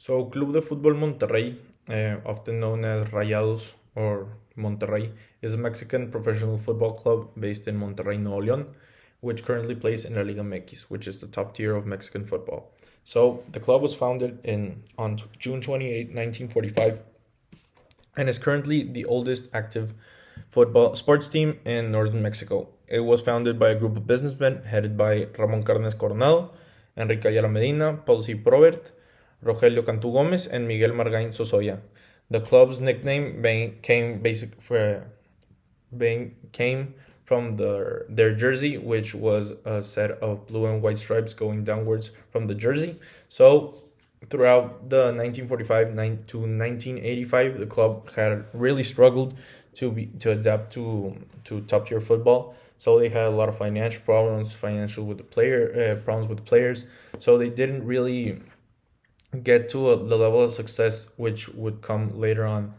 So, Club de Futbol Monterrey, often known as Rayados or Monterrey, is a Mexican professional football club based in Monterrey, Nuevo León, which currently plays in La Liga MX, which is the top tier of Mexican football. So, the club was founded on June 28, 1945, and is currently the oldest active football sports team in northern Mexico. It was founded by a group of businessmen headed by Ramon Carnes Coronado, Enrique Ayala Medina, Paul C. Probert, Rogelio Cantú Gómez, and Miguel Margain Sosoya. The club's nickname came from their jersey, which was a set of blue and white stripes going downwards from the jersey. So throughout the 1945 to 1985, the club had really struggled to adapt to top tier football. So they had a lot of financial with the problems with the players. So they didn't really get to the level of success which would come later on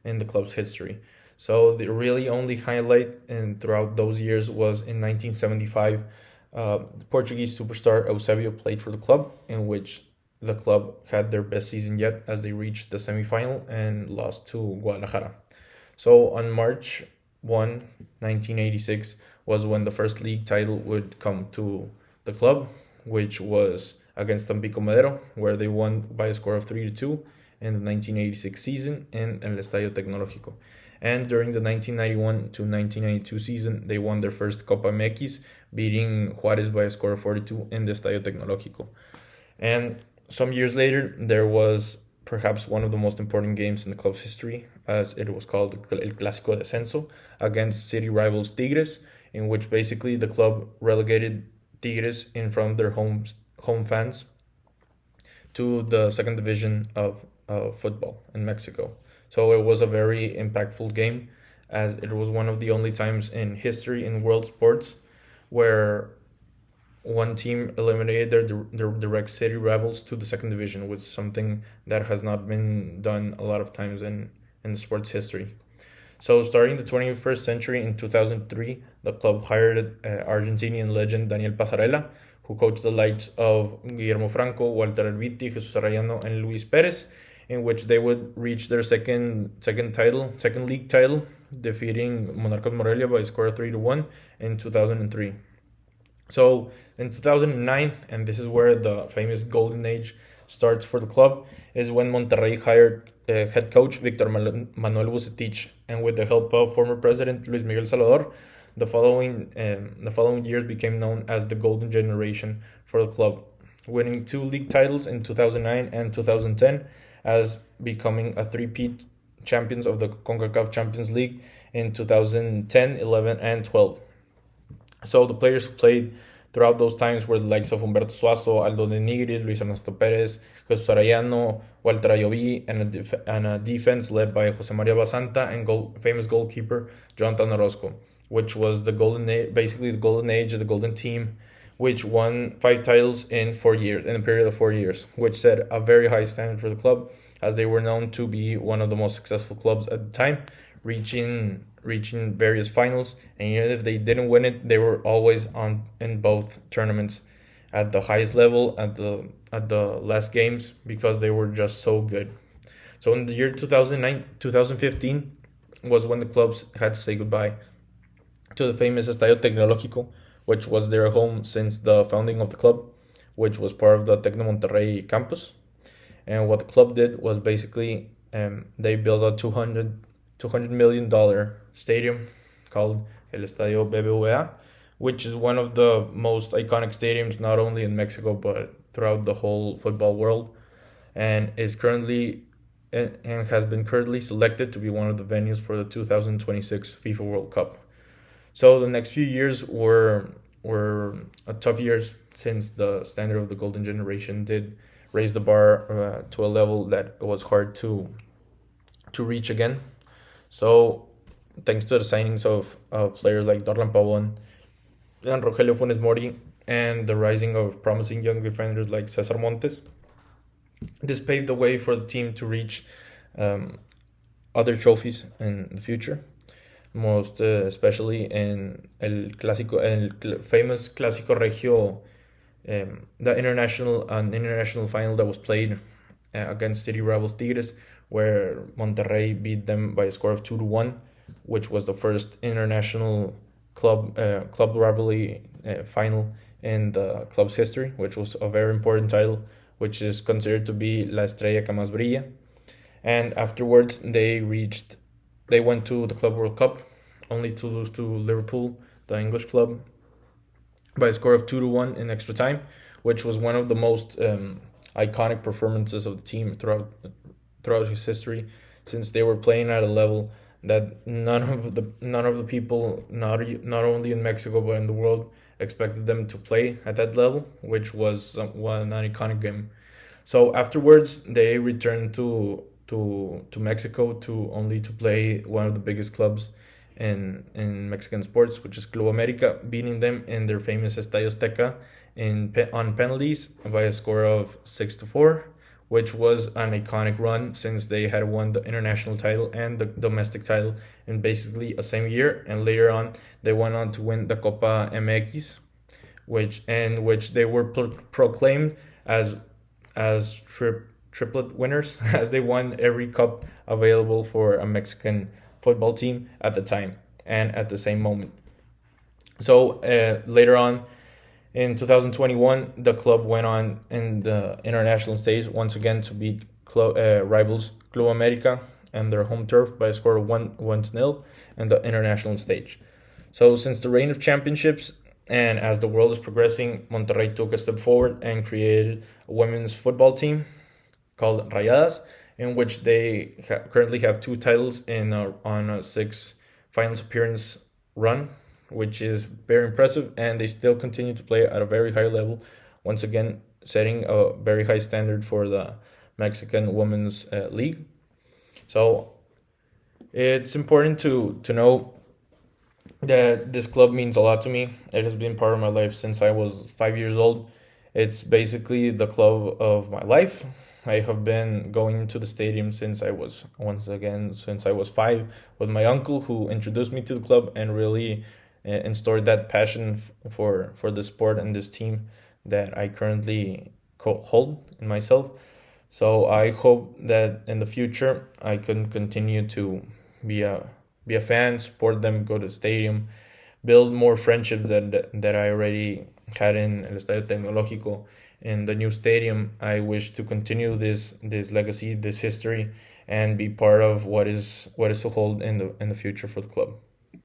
in the club's history. So the really only highlight and throughout those years was in 1975. The Portuguese superstar Eusebio played for the club, in which the club had their best season yet as they reached the semifinal and lost to Guadalajara. So on March 1, 1986 was when the first league title would come to the club, which was against Tampico Madero, where they won by a score of 3-2 in the 1986 season in El Estadio Tecnológico. And during the 1991 to 1992 season, they won their first Copa MX, beating Juárez by a score of 42 in the Estadio Tecnológico. And some years later, there was perhaps one of the most important games in the club's history, as it was called El Clásico de Ascenso, against city rivals Tigres, in which basically the club relegated Tigres in front of their home fans to the second division of football in Mexico. So it was a very impactful game, as it was one of the only times in history in world sports where one team eliminated their direct city rivals to the second division, which is something that has not been done a lot of times in sports history. So starting the 21st century in 2003, the club hired Argentinian legend Daniel Passarella, who coached the likes of Guillermo Franco, Walter Albiti, Jesus Arellano, and Luis Perez, in which they would reach their second league title, defeating Monarcas Morelia by a score of 3-1 in 2003. So in 2009, and this is where the famous golden age starts for the club, is when Monterrey hired head coach Victor Manuel Bucetich, and with the help of former president Luis Miguel Salvador, the following years became known as the golden generation for the club, winning 2 league titles in 2009 and 2010, as becoming a three-peat champions of the CONCACAF Champions League in 2010, 11, and 12. So the players who played throughout those times were the likes of Humberto Suazo, Aldo de Nigris, Luis Ernesto Perez, Jesus Arellano, Walter Ayoví, and a defense led by Jose Maria Basanta and famous goalkeeper Jonathan Orozco, which was the golden age, basically the golden age of the golden team, which won 5 titles in 4 years, in a period of 4 years, which set a very high standard for the club, as they were known to be one of the most successful clubs at the time, reaching various finals, and even if they didn't win it, they were always on in both tournaments at the highest level at the last games, because they were just so good. So in the year 2015 was when the clubs had to say goodbye to the famous Estadio Tecnológico, which was their home since the founding of the club, which was part of the Tecno Monterrey campus. And what the club did was basically they built a $200 million stadium called El Estadio BBVA, which is one of the most iconic stadiums not only in Mexico but throughout the whole football world, and has been currently selected to be one of the venues for the 2026 FIFA World Cup. So the next few years were tough years, since the standard of the golden generation did raise the bar to a level that was hard to reach again. So thanks to the signings of players like Dorlan Pavón and Rogelio Funes Mori, and the rising of promising young defenders like Cesar Montes, this paved the way for the team to reach other trophies in the future, most especially in el famous Clásico Regio, an international final that was played against city rivals Tigres, where Monterrey beat them by a score of 2-1, which was the first international club rivalry final in the club's history, which was a very important title, which is considered to be La Estrella que más brilla. And afterwards, they went to the Club World Cup, only to lose to Liverpool, the English club, by a score of 2-1 in extra time, which was one of the most iconic performances of the team throughout his history, since they were playing at a level that none of the people, not only in Mexico but in the world, expected them to play at that level, which was an iconic game. So afterwards, they returned to Mexico to play one of the biggest clubs in Mexican sports, which is Club America, beating them in their famous Estadio Azteca on penalties by a score of 6-4, which was an iconic run since they had won the international title and the domestic title in basically the same year. And later on, they went on to win the Copa MX, which they were proclaimed as triplet winners, as they won every cup available for a Mexican football team at the time and at the same moment. So later on, in 2021, the club went on in the international stage once again to beat rivals Club America and their home turf by a score of 1-0 in the international stage. So since the reign of championships and as the world is progressing, Monterrey took a step forward and created a women's football team called Rayadas, in which they currently have 2 titles on a 6 finals appearance run, which is very impressive, and they still continue to play at a very high level, once again setting a very high standard for the Mexican Women's League. So it's important to know that this club means a lot to me. It has been part of my life since I was 5 years old. It's basically the club of my life. I have been going to the stadium since I was 5, with my uncle, who introduced me to the club and really instaured that passion for the sport and this team that I currently hold in myself. So I hope that in the future I can continue to be a fan, support them, go to the stadium, build more friendships that I already had in El Estadio Tecnológico. In the new stadium, I wish to continue this legacy, this history, and be part of what is to hold in the future for the club.